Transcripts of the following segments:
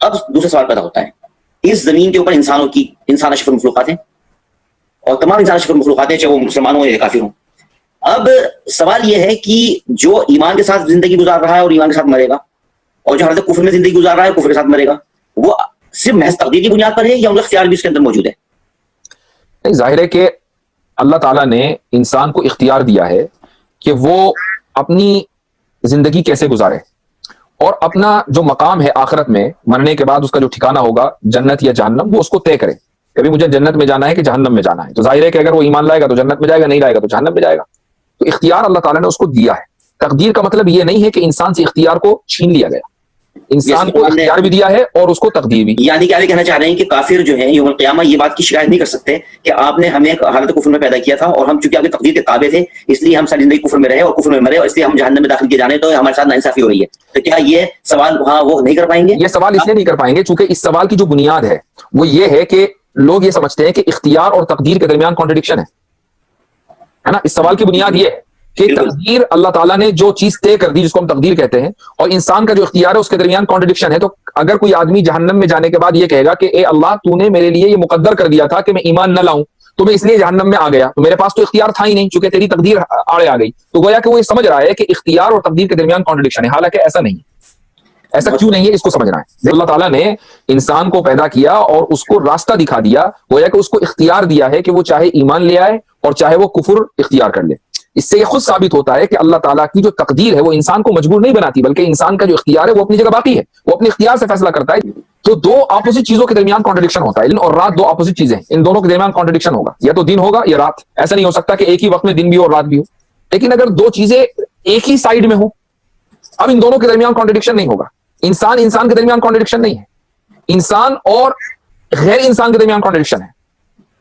اب دوسرا سوال پیدا ہوتا ہے, اس زمین کے اوپر انسان اشرف المخلوقات ہیں, اور تمام انسان اشرف المخلوقات ہیں, چاہے وہ مسلمان ہوں یا کافر ہوں. اب سوال یہ ہے کہ جو ایمان کے ساتھ زندگی گزار رہا ہے اور ایمان کے ساتھ مرے گا, اور جو حالت کفر میں زندگی گزار رہا ہے کفر کے ساتھ مرے گا, وہ صرف محض تقدیر کی بنیاد پر ہے یا ان کا اختیار بھی اس کے اندر موجود ہے؟ نہیں, ظاہر ہے کہ اللہ تعالیٰ نے انسان کو اختیار دیا ہے کہ وہ اپنی زندگی کیسے گزارے, اور اپنا جو مقام ہے آخرت میں, مرنے کے بعد اس کا جو ٹھکانہ ہوگا جنت یا جہنم, وہ اس کو طے کرے. کبھی مجھے جنت میں جانا ہے کہ جہنم میں جانا ہے, تو ظاہر ہے کہ اگر وہ ایمان لائے گا تو جنت میں جائے گا, نہیں لائے گا تو جہنم میں جائے گا. تو اختیار اللہ تعالیٰ نے اس کو دیا ہے. تقدیر کا مطلب یہ نہیں ہے کہ انسان سے اختیار کو چھین لیا گیا, انسان کو اختیار بھی دیا ہے اور اس کو تقدیر بھی. یعنی کہ کہنا چاہ رہے ہیں کہ کافر جو ہیں یوم القیامہ یہ بات کی شکایت نہیں کر سکتے کہ آپ نے ہمیں حالت کفر میں پیدا کیا تھا, اور ہم چونکہ آپ کی تقدیر کے تابع تھے اس لیے ہم ساری زندگی کفر میں رہے اور کفر میں مرے, اور اس لیے ہم جہنم میں داخل کیے جانے, تو ہمارے ساتھ ناانصافی ہو رہی ہے. تو کیا یہ سوال وہ نہیں کر پائیں گے؟ یہ سوال اس لیے نہیں کر پائیں گے چونکہ اس سوال کی جو بنیاد ہے وہ یہ ہے کہ لوگ یہ سمجھتے ہیں کہ اختیار اور تقدیر کے درمیان کانٹرڈکشن ہے نا. اس سوال کی بنیاد یہ ہے کہ تقدیر اللہ تعالیٰ نے جو چیز طے کر دی جس کو ہم تقدیر کہتے ہیں, اور انسان کا جو اختیار ہے اس کے درمیان کانٹرڈکشن ہے. تو اگر کوئی آدمی جہنم میں جانے کے بعد یہ کہے گا کہ اے اللہ تو نے میرے لیے یہ مقدر کر دیا تھا کہ میں ایمان نہ لاؤں, تو میں اس لیے جہنم میں آ گیا, تو میرے پاس تو اختیار تھا ہی نہیں چونکہ تیری تقدیر آڑے آ گئی, تو گویا کہ وہ یہ سمجھ رہا ہے کہ اختیار اور تقدیر کے درمیان کانٹرڈکشن ہے. حالانکہ ایسا نہیں ہے. ایسا کیوں نہیں ہے اس کو سمجھنا ہے. اللہ تعالیٰ نے انسان کو پیدا کیا اور اس کو راستہ دکھا دیا, گویا کہ اس کو اختیار دیا ہے کہ وہ چاہے ایمان لے آئے اور چاہے وہ کفر اختیار کر لے. اس سے یہ خود ثابت ہوتا ہے کہ اللہ تعالیٰ کی جو تقدیر ہے وہ انسان کو مجبور نہیں بناتی, بلکہ انسان کا جو اختیار ہے وہ اپنی جگہ باقی ہے, وہ اپنے اختیار سے فیصلہ کرتا ہے. تو دو اپوزٹ چیزوں کے درمیان کانٹرڈکشن ہوتا ہے. دن اور رات دو اپوزٹ چیزیں ہیں, ان دونوں کے درمیان کانٹرڈکشن ہوگا, یا تو دن ہوگا یا رات. ایسا نہیں ہو سکتا کہ ایک ہی وقت میں دن بھی ہو اور رات بھی ہو. لیکن اگر دو چیزیں ایک ہی سائڈ میں ہوں, اب ان دونوں کے درمیان کانٹرڈکشن نہیں ہوگا. انسان کے درمیان کانٹرڈکشن نہیں ہے, انسان اور غیر انسان کے درمیان کانٹرڈکشن ہے,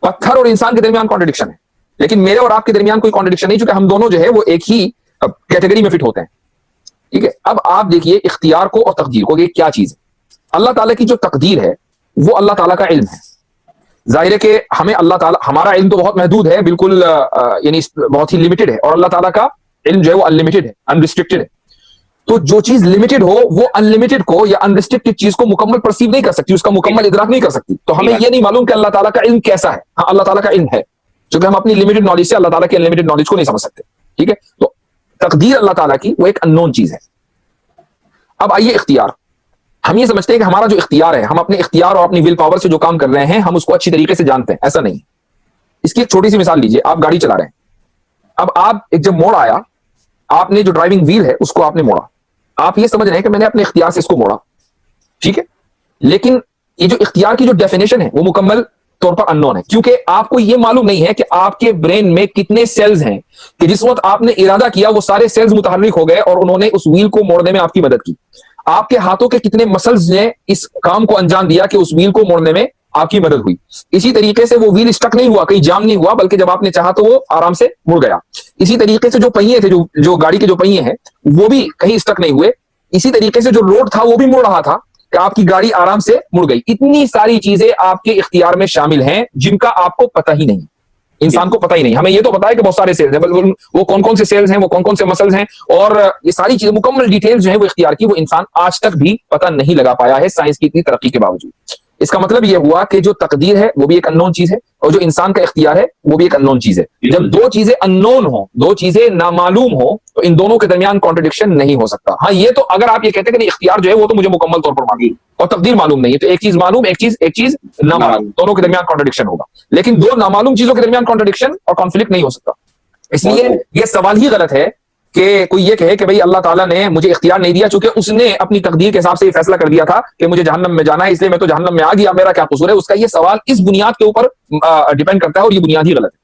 پتھر اور انسان کے درمیان کانٹرڈکشن ہے. لیکن میرے اور آپ کے درمیان کوئی کانٹرڈکشن نہیں, چونکہ ہم دونوں جو ہے وہ ایک ہی کیٹیگری میں فٹ ہوتے ہیں. ٹھیک ہے, اب آپ دیکھیے اختیار کو اور تقدیر کو, یہ کیا چیز ہے. اللہ تعالیٰ کی جو تقدیر ہے وہ اللہ تعالیٰ کا علم ہے. ظاہر ہے کہ ہمیں اللہ تعالیٰ, ہمارا علم تو بہت محدود ہے, بالکل یعنی بہت ہی لمیٹڈ ہے, اور اللہ تعالیٰ کا علم جو ہے وہ انلمیٹڈ ہے, انریسٹرکٹڈ ہے. تو جو چیز لمیٹڈ ہو وہ انلمیٹڈ کو یا انریسٹرکٹڈ چیز کو مکمل پرسیو نہیں کر سکتی, اس کا مکمل ادراک نہیں کر سکتی. تو ہمیں یہ نہیں معلوم کہ اللہ تعالیٰ کا علم کیسا ہے. ہاں, اللہ تعالیٰ کا علم ہے, چونکہ ہم اپنی لمیٹڈ نالج سے اللہ تعالیٰ کی انلمیٹڈ نالج کو نہیں سمجھ سکتے. ٹھیک ہے, تو تقدیر اللہ تعالیٰ کی وہ ایک اننون چیز ہے. اب آئیے اختیار. ہم یہ سمجھتے ہیں کہ ہمارا جو اختیار ہے, ہم اپنے اختیار اور اپنی ول پاور سے جو کام کر رہے ہیں ہم اس کو اچھی طریقے سے جانتے ہیں. ایسا نہیں. اس کی ایک چھوٹی سی مثال لیجیے. آپ گاڑی چلا رہے ہیں, اب آپ ایک جب موڑ آیا, آپ نے جو ڈرائیونگ ویل ہے اس کو آپ نے موڑا, آپ یہ سمجھ رہے ہیں کہ میں نے اپنے اختیار سے اس کو موڑا. ٹھیک ہے, لیکن یہ جو اختیار کی جو ڈیفینیشن ہے وہ مکمل طور پر اننون ہے, کیونکہ آپ کو یہ معلوم نہیں ہے کہ آپ کے برین میں کتنے سیلز ہیں کہ جس وقت آپ نے ارادہ کیا وہ سارے سیلز متحرک ہو گئے اور انہوں نے اس ویل کو موڑنے میں آپ کی مدد کی. آپ کے ہاتھوں کے کتنے مسلز نے اس کام کو انجام دیا کہ اس ویل کو موڑنے میں آپ کی مدد ہوئی. اسی طریقے سے وہ ویل اسٹک نہیں ہوا, کہیں جام نہیں ہوا, بلکہ جب آپ نے چاہا تو وہ آرام سے مڑ گیا. اسی طریقے سے جو پہیے تھے, جو گاڑی کے جو پہیے ہیں وہ بھی کہیں اسٹک نہیں ہوئے. اسی طریقے سے جو روڈ تھا وہ بھی مڑ رہا تھا کہ آپ کی گاڑی آرام سے مڑ گئی. اتنی ساری چیزیں آپ کے اختیار میں شامل ہیں جن کا آپ کو پتہ ہی نہیں, انسان کو پتہ ہی نہیں. ہمیں یہ تو پتا ہے کہ بہت سارے سیلز ہیں, وہ کون کون سے سیلز ہیں, وہ کون کون سے مسلز ہیں, اور یہ ساری چیزیں مکمل ڈیٹیلز جو ہیں وہ اختیار کی, وہ انسان آج تک بھی پتہ نہیں لگا پایا ہے سائنس کی اتنی ترقی کے باوجود. اس کا مطلب یہ ہوا کہ جو تقدیر ہے وہ بھی ایک اننون چیز ہے, اور جو انسان کا اختیار ہے وہ بھی ایک اننون چیز ہے. جب دو چیزیں اننون ہوں, دو چیزیں نامعلوم ہوں, تو ان دونوں کے درمیان کانٹرڈکشن نہیں ہو سکتا. ہاں, یہ تو اگر آپ یہ کہتے ہیں کہ اختیار جو ہے وہ تو مجھے مکمل طور پر معلوم اور تقدیر معلوم نہیں ہے, تو ایک چیز معلوم, ایک چیز نامعلوم, دونوں کے درمیان کانٹرڈکشن ہوگا. لیکن دو نامعلوم چیزوں کے درمیان کانٹرڈکشن اور کانفلکٹ نہیں ہو سکتا. اس لیے یہ سوال ہی غلط ہے کہ کوئی یہ کہے کہ بھئی اللہ تعالیٰ نے مجھے اختیار نہیں دیا چونکہ اس نے اپنی تقدیر کے حساب سے یہ فیصلہ کر دیا تھا کہ مجھے جہنم میں جانا ہے, اس لیے میں تو جہنم میں آ گیا, میرا کیا قصور ہے. اس کا یہ سوال اس بنیاد کے اوپر ڈیپینڈ کرتا ہے, اور یہ بنیاد ہی غلط ہے.